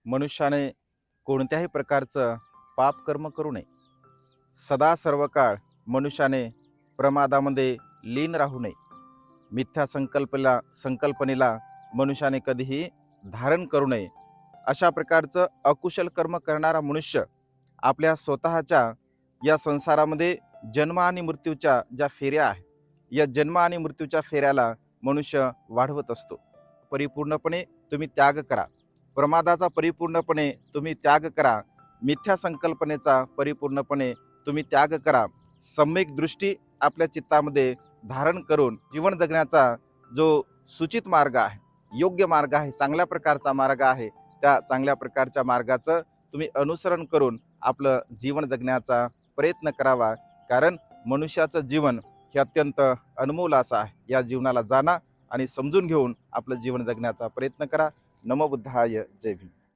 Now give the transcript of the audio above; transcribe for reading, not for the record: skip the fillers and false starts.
मनुष्याने कोणत्याही प्रकारचं पाप कर्म करू नये. सदा सर्व काळ मनुष्याने प्रमादामध्ये लीन राहू नये. मिथ्या संकल्पनेला मनुष्याने कधीही धारण करू नये. अशा प्रकारचं अकुशल कर्म करणारा मनुष्य आपल्या स्वतःच्या या संसारामध्ये जन्म आणि मृत्यूच्या ज्या फेऱ्या आहेत, या जन्म आणि मृत्यूच्या फेऱ्याला मनुष्य वाढवत असतो. परिपूर्णपणे तुम्ही त्याग करा. प्रमादाचा परिपूर्णपणे तुम्ही त्याग करा. मिथ्या संकल्पनेचा परिपूर्णपणे तुम्ही त्याग करा. सम्यक दृष्टी आपल्या चित्तामध्ये धारण करून जीवन जगण्याचा जो सूचित मार्ग आहे, योग्य मार्ग आहे, चांगल्या प्रकारचा मार्ग आहे, त्या चांगल्या प्रकारच्या मार्गाचं तुम्ही अनुसरण करून आपलं जीवन जगण्याचा प्रयत्न करावा. कारण मनुष्याचं जीवन हे अत्यंत अनमोल असं आहे. या जीवनाला जाणा आणि समजून घेऊन आपलं जीवन जगण्याचा प्रयत्न करा. नमो बुद्धाय. जय भीम.